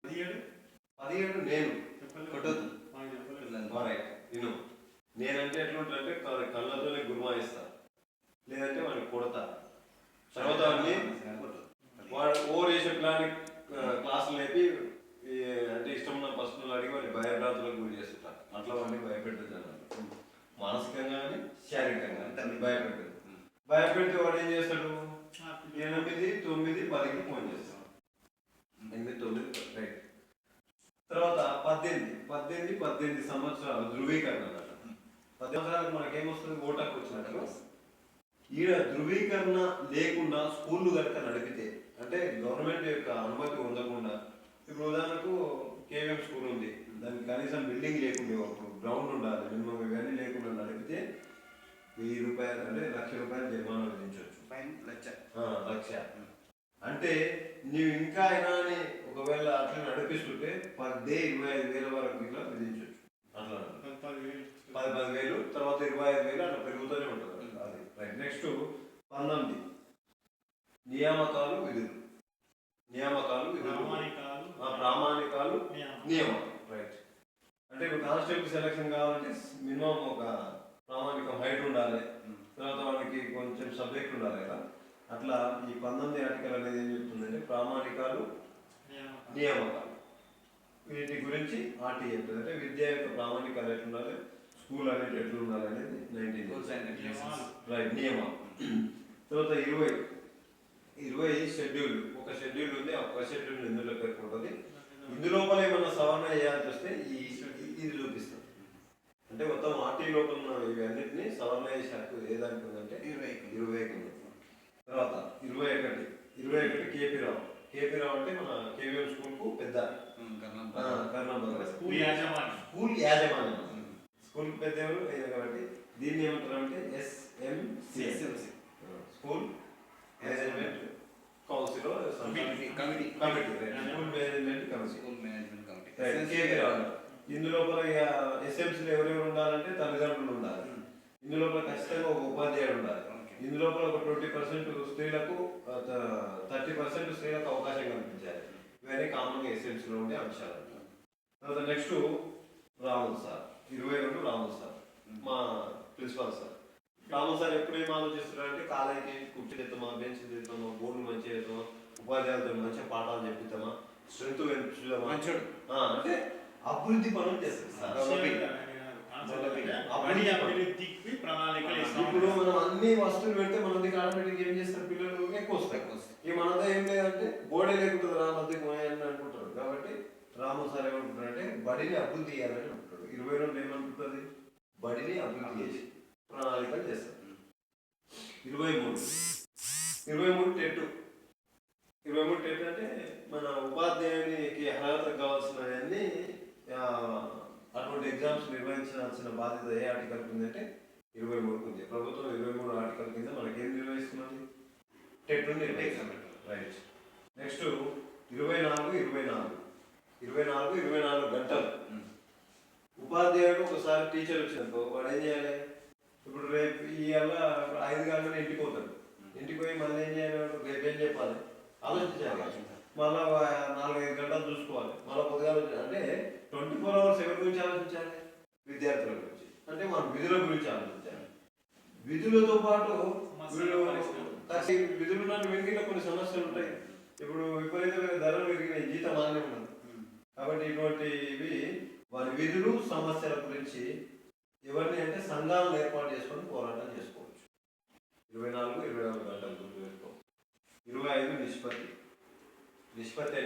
17 నేను కొట్టొద్దు. నేను నేనంటే ఎట్లుంటుందంటే కళ్ళతోనే గుర్మాయిస్తా, లేదంటే వాడిని కొడతా. తర్వాత వాడు ఓవర్ చేసే ప్లాన్ క్లాసులు లేపి అంటే ఇష్టం ఉన్న ప్రశ్నలు అడిగి వాడిని భయభ్రాంతులకు గురి చేస్తుంటా. అట్లా వాడిని భయపెట్టదు, మానసికంగా కానీ శారీరకంగా భయపెట్టదు. భయపెడితే వాడు ఏం చేస్తాడు? 8, 9, 10కి ఫోన్ చేస్తాడు. 8, 9 రైట్. తర్వాత 18 సంవత్సరాలు ధృవీకరణ అన్నమాట. 10 సంవత్సరాలకు మనకేమొస్తుంది? ఓటాకు వచ్చినట్టు. ఈడ ధృవీకరణ లేకుండా స్కూళ్ళు కనుక నడిపితే, అంటే గవర్నమెంట్ యొక్క అనుమతి ఉండకుండా, ఇప్పుడు ఉదాహరణకు కేవీఎం స్కూల్ ఉంది, దానికి కనీసం బిల్డింగ్ లేకుండా, గ్రౌండ్ ఉండాలి, మినిమం ఇవన్నీ లేకుండా నడిపితే 1000 రూపాయలు అంటే ₹1,00,000 జరిమానా విధించవచ్చు. లక్ష అంటే నీవు ఇంకా అయినా అని ఒకవేళ అట్లా నడిపిస్తుంటే పర్ డే 25,000 వరకు ఇట్లా విధించవచ్చు. అట్లా 10,000 తర్వాత 25,000 అట్లా పెరుగుతూనే ఉంటుంది. అది రైట్. నెక్స్ట్ 19 నియామకాలు విధులు. ప్రామాణికాలు నియమాలు రైట్. అంటే ఇప్పుడు కానిస్టేబుల్ సెలక్షన్ కావాలంటే మినిమం ఒక ప్రామాణికం హైట్ ఉండాలి, తర్వాత వాళ్ళకి కొంచెం సబ్జెక్ట్ ఉండాలి కదా. అట్లా ఈ 19 ఆర్టికల్ అనేది ఏం చెప్తుందంటే ప్రామాణికాలు నియామకాలు, వీటి గురించి ఆర్టీ చెప్తుంది. అంటే విద్య యొక్క ప్రామాణికాలు ఎట్లుండాలి, స్కూల్ అనేది ఎట్లా ఉండాలి అనేది 19 రైట్ నియమాలు. తర్వాత 20 షెడ్యూల్. ఒక షెడ్యూల్ ఉంది, ఒక షెడ్యూల్ ఇందులో పేర్కొంటుంది. ఇందులోపల ఏమన్నా సవరణ చేయాల్సి వస్తే ఇది చూపిస్తాం. అంటే మొత్తం ఆర్టీ లోపల ఉన్న ఇవి అన్నింటినీ సవరణ చేసే హక్కు ఏ దానికి ఉందంటే 20కి ఉంది. తర్వాత 21 కేపీ రావు అంటే మన కేవీఎం స్కూల్ కు పెద్ద స్కూల్ యాజమాన్యం. స్కూల్ పెద్ద ఎవరు కాబట్టి దీన్ని ఏమంటారు అంటే SMC school management council committee school management committee. ఇందులో SMCలో ఎవరెవరు ఉండాలంటే తల్లిదండ్రులు ఉండాలి. ఇందులో ఖచ్చితంగా ఒక ఉపాధ్యాయుడు ఉండాలి. ఇందులో ఒక 20% స్త్రీలకు 30% స్త్రీలకు అవకాశం కల్పించాలి. ఇవన్నీ కామన్గా SMCలో ఉండే అంశాలు. తర్వాత next Ramulu sir, 22 Ramulu sir మా ప్రిన్సిపాల్ సార్. రాములు సార్ ఎప్పుడు ఏం ఆలోచిస్తున్నారంటే కాలేజీ కుర్చీ తెస్తామా, బెంచ్ తెస్తామా, బోర్డులు మంచిగా చేస్తామా, ఉపాధ్యాయులతో మంచిగా పాఠాలు చెప్తామా, స్ట్రెంత్ పెంచుదామా, అంటే అభివృద్ధి పనులు చేస్తారు సార్. ఇప్పుడు మనం అన్ని వస్తువులు పెడితే మన దగ్గర ఆటోమేటిక్ ఏం చేస్తారు, పిల్లలు ఎక్కువ వస్తాయి. ఈ మనతో ఏం లేదంటే బోర్డే లేకుంటుంది రామద్ది అని అనుకుంటారు. కాబట్టి రాము సార్ ఏమంటున్నారంటే బడిని అభివృద్ధి చేయాలని అంటున్నాడు. 22 ఏమంటుంది, బడిని అభివృద్ధి చేసి ప్రణాళికలు చేస్తారు. 23 టెట్ అంటే మన ఉపాధ్యాయునికి అర్హత కావాల్సినవన్నీ అటువంటి ఎగ్జామ్స్ నిర్వహించాల్సిన బాధ్యత ఏ ఆర్టికల్ ఉందంటే 23 ఉంది. ప్రభుత్వం 23 ఆర్టికల్ కింద మనకేం నిర్వహిస్తున్నది, టెట్ నిర్వహిస్తుంది రైట్. నెక్స్ట్ 24 గంటలు. ఉపాధ్యాయుడు ఒకసారి టీచర్ వచ్చినప్పుడు వాడు ఏం చేయాలి? ఇప్పుడు రేపు ఇవాళ 5 గంటలకు ఇంటికి పోతాడు. ఇంటికి పోయి మళ్ళీ ఏం చేయాలి? రేపు ఏం చెప్పాలి ఆలోచించాలి. మళ్ళీ 4-5 గంటలు చూసుకోవాలి. మళ్ళీ పొద్దుగా అంటే 24 hours ఎవరి గురించి ఆలోచించాలి? విద్యార్థుల గురించి. అంటే మనం విధుల గురించి ఆలోచించాలి. విధులతో పాటు విధులు పెరిగిన కొన్ని సమస్యలు ఉంటాయి. ఇప్పుడు విపరీతమైన ధరలు పెరిగినాయి, జీతం ఆనే ఉన్నది. కాబట్టి ఇటువంటివి వారి విధులు సమస్యల గురించి ఎవరిని అంటే సంఘాలను ఏర్పాటు చేసుకొని పోరాటం చేసుకోవచ్చు. 24 గంటలు గుర్తు పెట్టుకో. 25 నిష్పత్తి